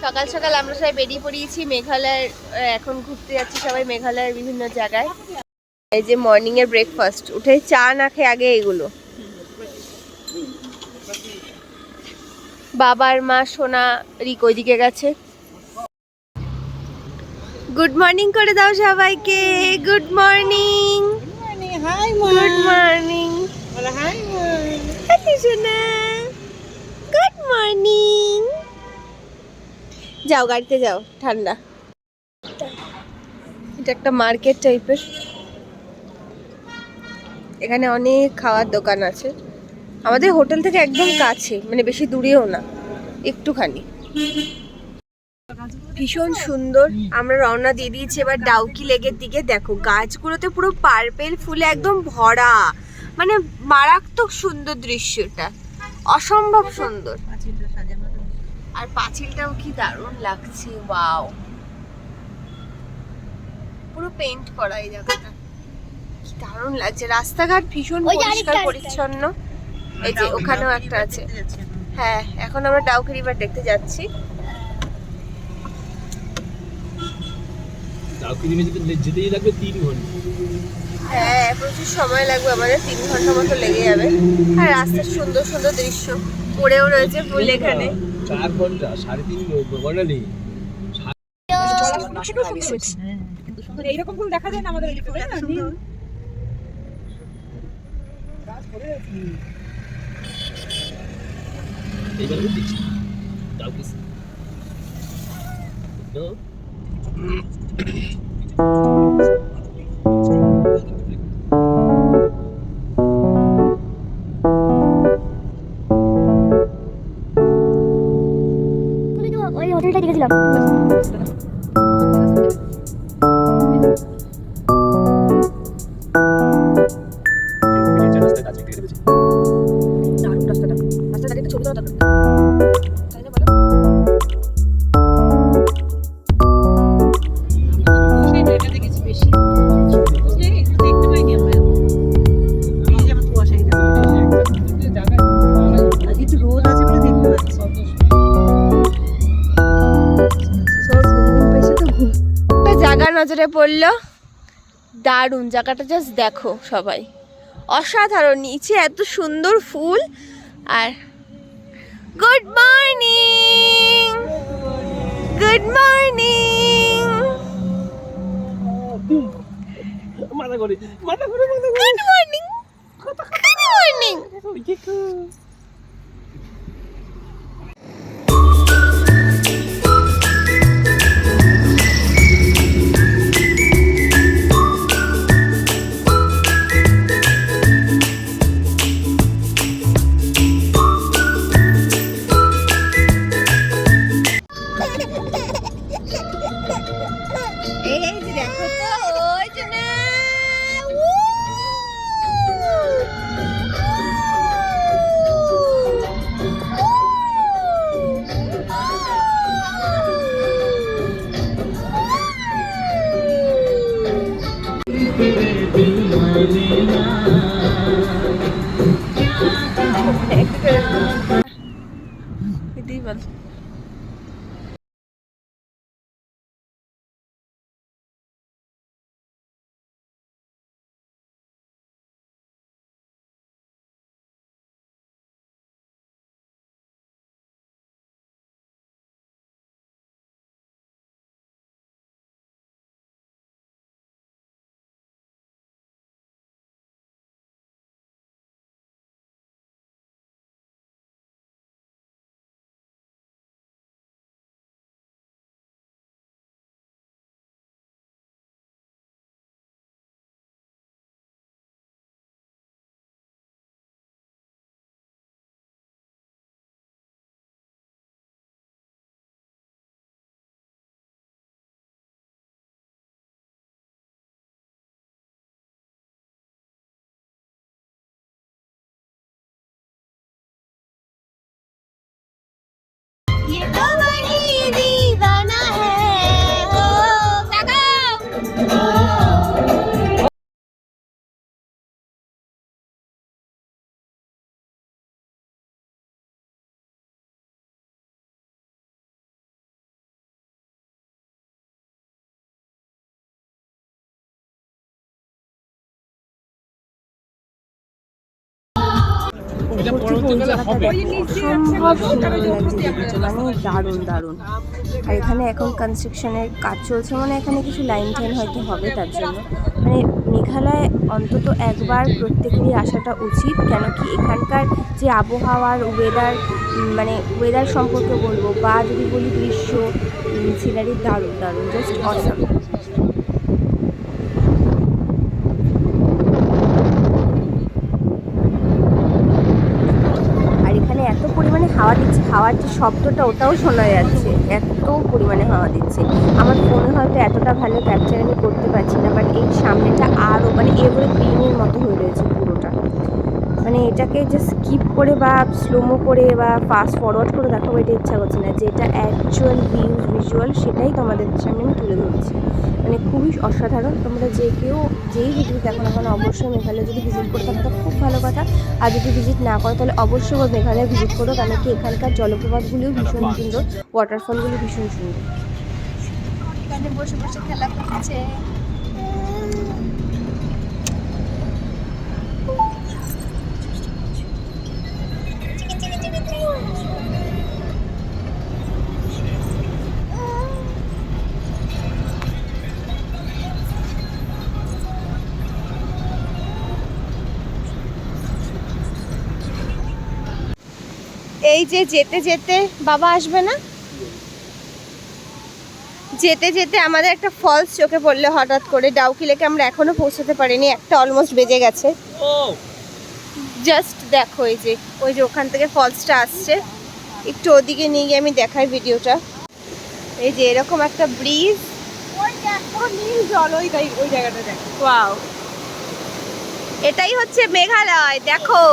সকাল সকাল আমরা সবাই বেরিয়ে পড়িয়েছি মেঘালয়ের, এখন ঘুরতে যাচ্ছি সবাই মেঘালয়ের বিভিন্ন জায়গায়। এই যে মর্নিং এর ব্রেকফাস্ট, উঠে চা না খেয়ে আগে এগুলো। বাবার মা সোনা রিক ওইদিকে গেছে। গুড মর্নিং করে দাও সবাইকে। Good morning. Hi good morning. Hi সোনা গুড মর্নিং। যাও গাড়িতে যাও, ঠান্ডা। এটা একটা মার্কেট টাইপের, এখানে অনেক খাওয়ার দোকান আছে। আমাদের হোটেল থেকে একদম কাছে, মানে বেশি দূরেও না, একটুখানি। ভীষণ সুন্দর। আমরা রওনা দিয়ে দিয়েছি এবার ডাউকি লেকের দিকে। দেখো গাছগুলোতে পুরো পার্পেল ফুলে একদম ভরা, মানে মারাত্মক সুন্দর দৃশ্যটা, অসম্ভব সুন্দর। আর পাঁচিলটাও কি দারুণ লাগছে, ওয়াও, পুরো পেইন্ট করা এই জায়গাটা, কি দারুণ লাগছে। রাস্তাঘাট ভীষণ পরিষ্কার পরিচ্ছন্ন। এই যে ওখানেও একটা আছে। হ্যাঁ, এখন আমরা ডাউকি রিভার দেখতে যাচ্ছি। যেতেই লাগবে 3 ঘন্টা। হ্যাঁ, প্রচুর সময় লাগবে আমাদের, 3 ঘন্টা মতো লেগে যাবে। আর রাস্তার সুন্দর সুন্দর দৃশ্য পড়েও রয়েছে ফুল এখানে। 4 ঘন্টা, 3.5 ঘন্টা নেই। এইরকম ফুল দেখা যায় না আমাদের এদিকে। এইবার দেখছি দাও কিছু ওই হোটেলটা দেখেছিলাম। দারুণ রাস্তাটা, রাস্তাটা একটা ছবি তোলা দরকার, তাই না বলো? জায়গা নজরে পড়লো, দারুণ জায়গাটা, জাস্ট দেখো সবাই, অসাধারণ। নিচে এত সুন্দর ফুল। আর গুড মর্নিং, গুড মর্নিং, মাথা করে মাথা করে মাথা করে গুড মর্নিং, গুড মর্নিং। উপর থেকে ওই জায়গাটা দেখো অসম্ভব সুন্দর লাগছে দেখতে, মানে দারুণ দারুণ। আর এখানে এখন কনস্ট্রাকশনের কাজ চলছে, মানে এখানে কিছু লাইন টাইন হয়তো হবে তার জন্য। মানে মেঘালয় অন্তত একবার প্রত্যেকেরই আসাটা উচিত, কেন কি এখানকার যে আবহাওয়ার ওয়েদার, মানে ওয়েদার সম্পর্কে বলবো বা যদি বলি দৃশ্য, সিনারি দারুণ দারুণ, জাস্ট অসাম। আর এখানে এত পরিমাণে হাওয়া দিচ্ছে, হাওয়ার যে শব্দটা ওটাও শোনা যাচ্ছে, এত পরিমাণে হাওয়া দিচ্ছে। আমার ফোনে হয়তো এতটা ভালো ক্যাপচার আমি করতে পারছি না, বাট এই সামনেটা আরও মানে এভারগ্রিনের মতো হয়ে রয়েছে পুরোটা। মানে এটাকে যে স্কিপ করে বা স্লোমো করে বা ফাস্ট ফরওয়ার্ড করে দেখাবো এটা ইচ্ছা করছে না, যেটা অ্যাকচুয়াল ভিজুয়াল সেটাই তোমাদের সামনে আমি তুলে ধরছি। মানে খুবই অসাধারণ। তোমরা যে কেউ যেই ভিডিও দেখো না কেন অবশ্যই মেঘালয় যদি ভিজিট করতে পারো তো খুব ভালো কথা, আর যদি ভিজিট না করো তাহলে অবশ্যই মেঘালয় ভিজিট করো, কেন কি এখানকার জলপ্রপাতগুলিও ভীষণ সুন্দর, ওয়াটারফলগুলো ভীষণ সুন্দর। এখানে বসে বসে খেলা করছে। এই যে যেতে যেতে বাবা আসবে না, যেতে যেতে আমাদের একটা ফলস চোখে পড়লে হঠাৎ করে। ডাউকি লেকে আমরা এখনো পৌঁছতে পারিনি, একটা অলমোস্ট বেজে গেছে। জাস্ট দেখো এই যে ওই যে ওখান থেকে ফলসটা আসছে, একটু ওদিকে নিয়ে গিয়ে আমি দেখাই ভিডিওটা। এই যে এরকম একটা ব্রিজ, ওই দেখো নীল জল, ওই জায়গাটা দেখো। ওয়াও, এটাই হচ্ছে মেঘালয়, দেখো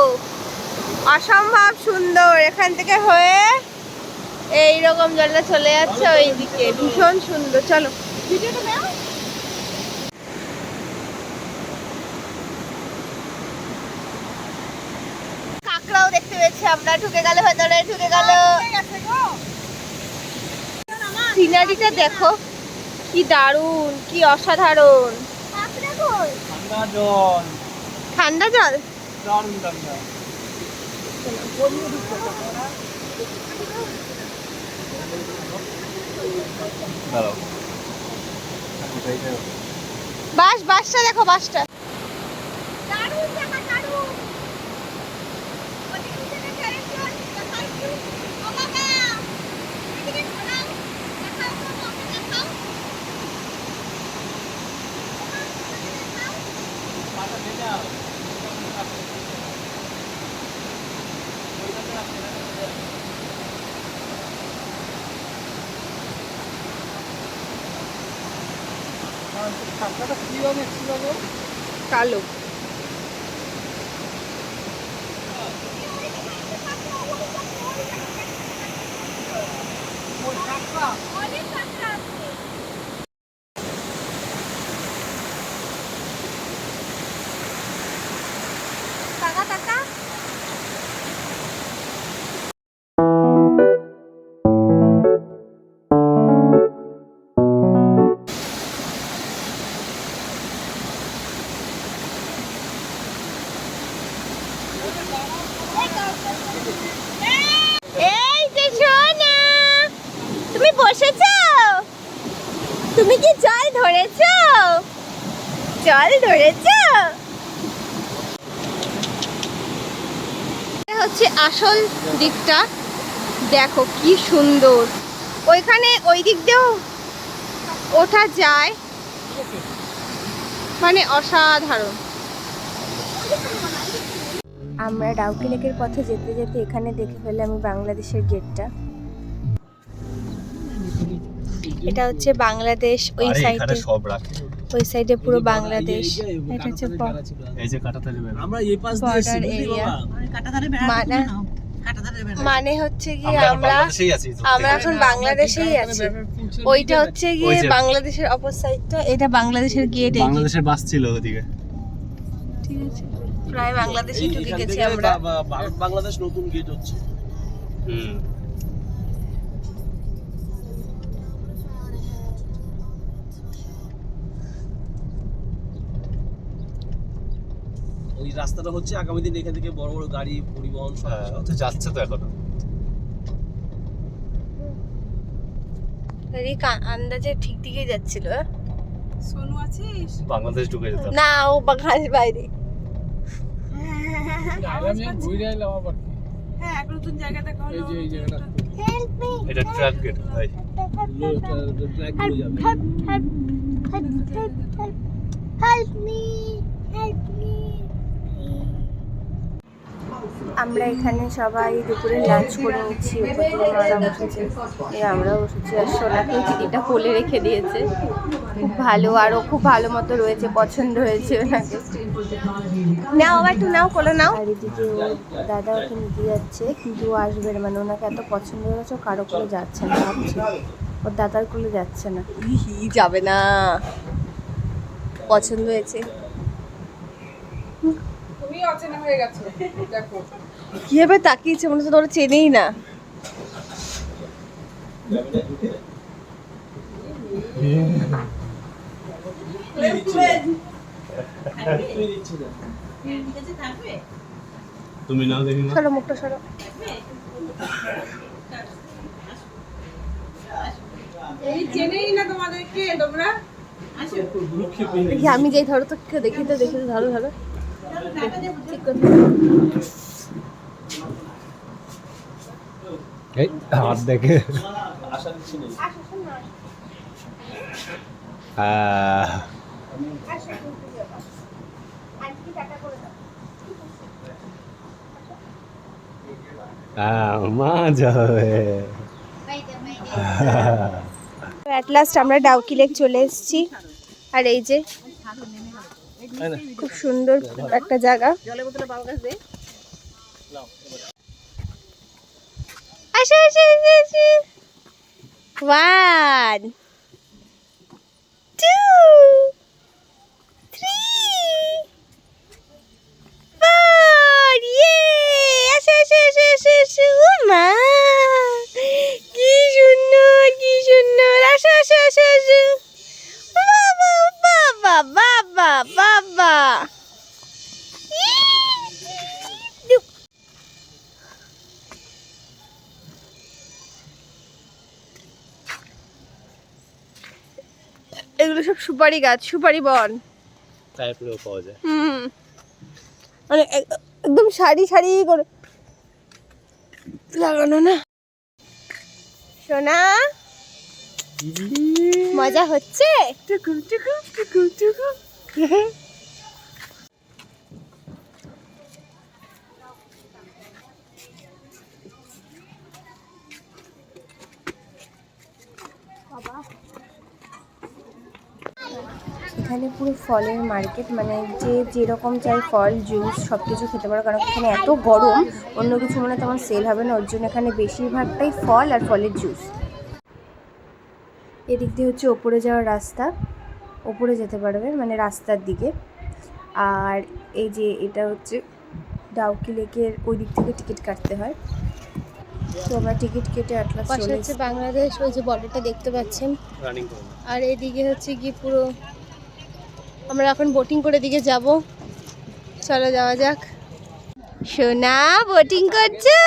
অসম্ভব সুন্দর। এখান থেকে হয়ে এইরকম জলটা চলে যাচ্ছে ওইদিকে, ভীষণ সুন্দর। চলো ভিডিওটা নাও। কাঁকড়াও দেখতে পেয়েছি আমরা, ঢুকে গেল ভেতরে, ঢুকে গেল। সিনারিটা দেখো কি দারুণ, কি অসাধারণ। ঠান্ডা জল, ঠান্ডা জল, দারুণ ঠান্ডা। বাসটা দেখো, বাসটা কালো। এই যে সোনা, তুমি বসেছো? তুমি কি জল ধরেছো? জল ধরেছো? এটা হচ্ছে আসল দিকটা, দেখো কি সুন্দর। ওইখানে ওই দিক দিয়েও ওঠা যায়, মানে অসাধারণ। আমরা ডাউকি লেকের পথে যেতে যেতে এখানে দেখে ফেললাম আমি বাংলাদেশের গেটটা। এটা হচ্ছে বাংলাদেশ, ওই সাইডে সব রাখে, ওই সাইডে পুরো বাংলাদেশ। এটা হচ্ছে এই যে কাটাতালি বেড়া, আমরা এই পাশ দিয়ে এসেছি বুঝলি বাবা, কাটাতারে বেড়া মানে হচ্ছে কি আমরা এখন বাংলাদেশেই আছি। ওইটা হচ্ছে গিয়ে বাংলাদেশের অপর সাইডটা, এটা বাংলাদেশের গেট। বাংলাদেশের বাস ছিল ওদিকে, ঠিক আছে, প্রায় বাংলাদেশে ঢুকে গেছি আমরা। ভারত বাংলাদেশ নতুন গেট হচ্ছে। ওই রাস্তাটা হচ্ছে আগামী দিন এখান থেকে বড় বড় গাড়ি পরিবহন সব তো যাচ্ছে তো এখনো। আন্দাজে ঠিক দিকে যাচ্ছিল। সোনু আছিস? বাংলাদেশ ঢুকে যেতাম। না, ও বাংলাদেশ বাইরে। হ্যাঁ, এক নতুন জায়গা দেখা হলো। এই জায়গাটা এটা ট্রাক গেট ভাই। ট্র্যাক যাবে। আমরা এখানে সবাই দুপুরে লাঞ্চ করে নিচ্ছি। মারা বসেছে, আমরাও বসেছি। আর সোনাকে চিঠিটা কোলে রেখে দিয়েছে, খুব ভালো। আরও খুব ভালো মতো রয়েছে, পছন্দ হয়েছে ওনাকে। নাও আবার একটু নাও, কোলে নাও। আর এদিকে দাদা ওকে নিতে যাচ্ছে, কিন্তু ও আসবে না, মানে ওনাকে এত পছন্দ হয়েছে কারো কোলে যাচ্ছে না, ভাবছে ওর দাদার কোলে যাচ্ছে না। যাবে না, পছন্দ হয়েছে। তুমি অচেনা হয়ে গেছো, দেখো। কিভাবে তাকিয়েছে, মনে হচ্ছে তোরা চেনেই না। তুমি নাও দেখি না। সরো মুখটা সরো। এই চেনেই না তোমাদেরকে, তোমরা দেখি আমি যেই ধরো তো কেউ দেখি তো ধরো ধরো। এই হাত দেখে মা যাবে। অ্যাট লাস্ট আমরা ডাউকি লেক চলে এসেছি। আর এই যে খুব সুন্দর একটা জায়গা। আসো আসো আসো। 1 2 3 4 ইয়ে। আসো আসো আসো আসো আসো। ও মা, কি সুন্দর কি সুন্দর। আসো আসো আসো আসো। বাবা বাবা বাবা বাবা। এগুলো সব সুপারি গাছ, সুপারি বন। টাইপেরও পাওয়া যায়। মানে একদম সারি সারি করে লাগানো না। সোনা, মজা হচ্ছে? টুকু টুকু টুকু টুকু। এখানে পুরো ফলের মার্কেট, মানে যে যেরকম চাই ফল জুস সব কিছু খেতে পারো। কারণ এখানে এত গরম, অন্য কিছু মনে তেমন সেল হবে না, ওর জন্য এখানে বেশিরভাগটাই ফল আর ফলের জুস। এদিক দিয়ে হচ্ছে ওপরে যাওয়ার রাস্তা, ওপরে যেতে পারবে মানে রাস্তার দিকে। আর এই যে এটা হচ্ছে ডাউকি লেকের ওই দিক থেকে টিকিট কাটতে হয়। তো আমরা টিকিট কেটে আটলাস চলে এসেছি। বাংলাদেশ ওই যে বর্ডারটা দেখতে পাচ্ছেন। আর এদিকে হচ্ছে কি পুরো আমরা এখন বোটিং করে দিকে যাব। চলো যাওয়া যাক। সোনা, বোটিং করছো?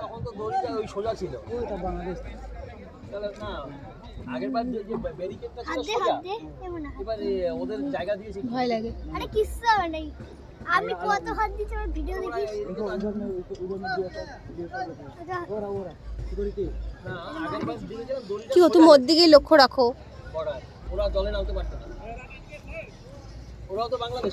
তখন তো দড়িটা ওই সোজা ছিল। ওটা বাংলাদেশ। তাহলে না আগের বার যে ব্যারিকেডটা ছিল সোজা। এবার ওদের জায়গা দিয়েছে। ভয় লাগে। আরে কিচ্ছু হবে না। আমি কত হাত দিচ্ছি আমার ভিডিও দেখিস। কি তুমি ওর দিকেই লক্ষ্য রাখো। ওরা জলে নামতে পারতো না। ওরাও তো বাংলাদেশ।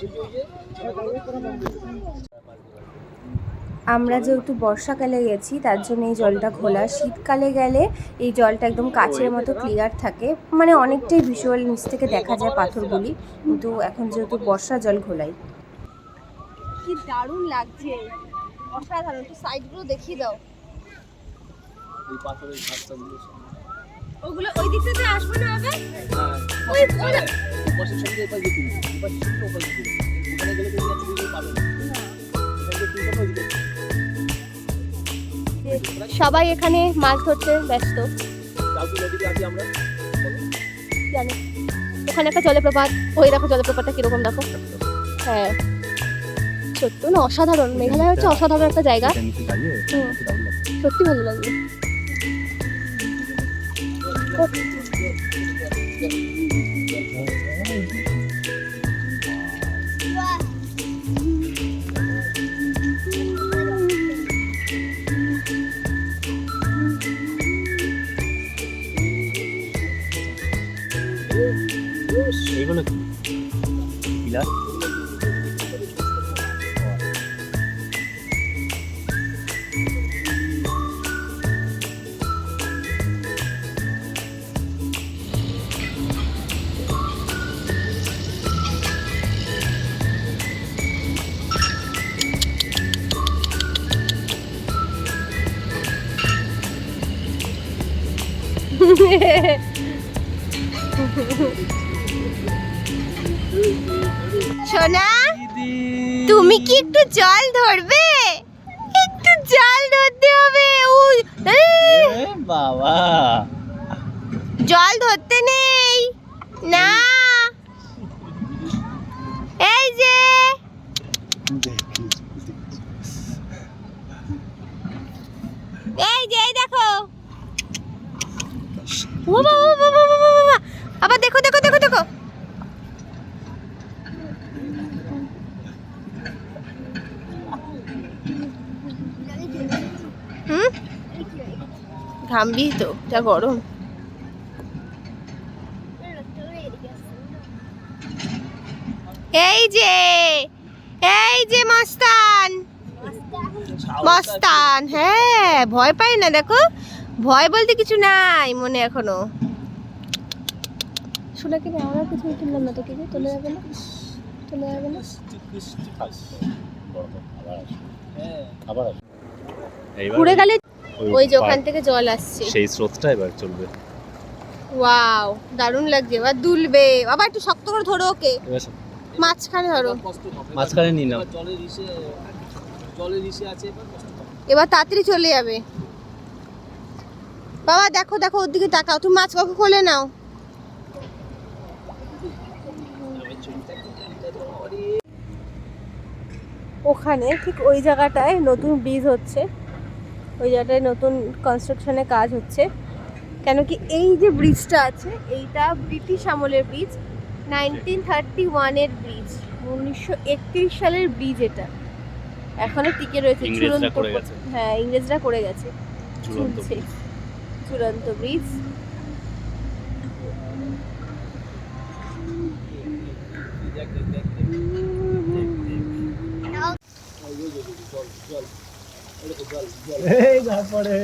আমরা যেহেতু বর্ষাকালে গেছি তার জন্য এই জলটা ঘোলা। শীতকালে গেলে এই জলটা একদম কাচের মতো ক্লিয়ার থাকে, মানে অনেকটাই ভিজুয়াল নিচ থেকে দেখা যায় পাথরগুলি। কিন্তু এখন যেহেতু বর্ষা, জল ঘোলাই। কি দারুণ লাগছে, অসাধারণ। তো সাইডগুলো দেখিয়ে দাও। এই পাথরের ঘাসগুলো ওগুলো ওই দিক থেকে আসবে না হবে। ওই পাশের সঙ্গে এই পাশে দিন। এই পাশের সঙ্গে ওই পাশে দিন। ওখানে গেলে তো আপনি পাবেন না। সবাই এখানে মাছ ধরতে ব্যস্ত। ডাউকি নদীতে আছি আমরা। জানি ওখানে একটা জলপ্রপাত, ওই দেখো জলপ্রপাতটা কিরকম দেখো। হ্যাঁ ছোট্ট না, অসাধারণ। মেঘালয় হচ্ছে অসাধারণ একটা জায়গা। হুম, সত্যি ভালো লাগবে। এইগুলো কি পিলার? সোনা, তুমি কি একটু জল ধরবে? একটু জল ধরতে হবে। বাবা জল ধরতে নেই না। এই যে এই দেখো। ও বাবা, আবার দেখো দেখো দেখো দেখো। হুম, ঘামবি তো, যা গরম। এই যে মস্তান, মস্তান। হ্যাঁ, ভয় পাই না, দেখো ভয় বলতে কিছু নাই মনে এখনো। শোনা কি আমরা কিছু কিনলাম না তো, কিছু চলে যাবে না, চলে যাবে না। ঘুরে গেলে ওই যে ওখান থেকে জল আসছে, সেই স্রোতটা এবার চলবে। ওয়াও, দারুণ লাগছে। এবার দুলবে, আবার একটু শক্ত করে ধরো ওকে, মাঝখানে ধরো। মাঝখানে নিয়ে নাও। জলের ইসে আছে, এবার কষ্ট হবে। এবার তাড়াতাড়ি চলে যাবে। বাবা দেখো দেখো, ওর দিকে তাকাও, তুমি মাছ কাকু খুলে নাও। ওখানে ঠিক ওই জায়গাটায় নতুন ব্রিজ হচ্ছে, ওই জায়গাটায় নতুন কনস্ট্রাকশনের কাজ হচ্ছে। কেন কি এই যে ব্রিজটা আছে, এইটা ব্রিটিশ আমলের ব্রিজ, 1931-এর ব্রিজ, 1931 সালের ব্রিজ। এটা এখনো টিকে রয়েছে, ইংরেজরা ঝুলন্ত। করে গেছে। হ্যাঁ, ইংরেজরা করে গেছে, ঝুলন্ত ঝুলছে, ঝুলন্ত ব্রিজ। এই তারপরে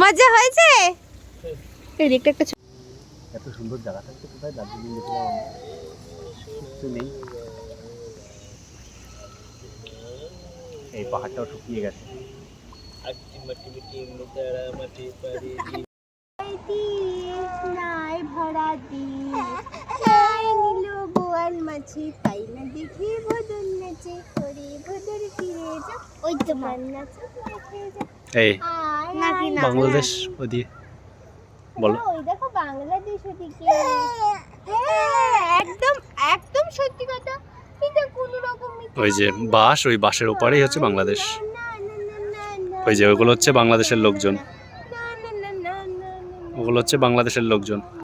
মজা হয়েছে। এই দিকটা একটা এত সুন্দর জায়গা থাকতে কোথায় দার্জিলিং গেছিলাম আমরা, কিছু নেই। এই পাহাড়টাও শুকিয়ে গেছে। নাই ভরা দিন, নাই নিল বোয়াল মাছি, তাই না দেখি ভদর নাচে, করে ভদর ফিরে যা, ওই তো নাচে দেখে যা। এই নাকি না, বাংলাদেশ ওদিকে বলো। ওই দেখো বাংলাদেশ ওদিকে। একদম একদম সত্যি কথা, এটা কোনো রকম ওই যে বাস, ওই বাসের ওপারেই হচ্ছে বাংলাদেশ। ওই যে ওগুলো হচ্ছে বাংলাদেশের লোকজন, ওগুলো হচ্ছে বাংলাদেশের লোকজন।